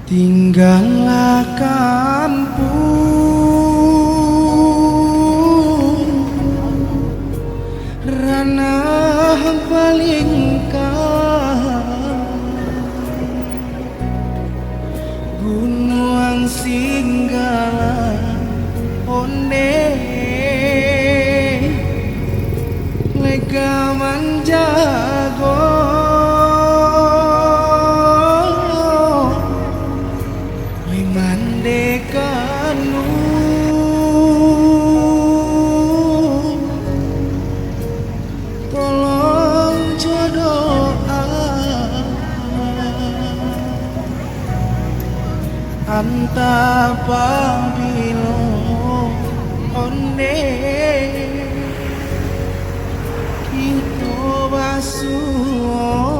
Tinggallah kampung ranah paling gunung singgala onde lega manjago mandekanu tolong jodoh anta pambilo onde kita basuh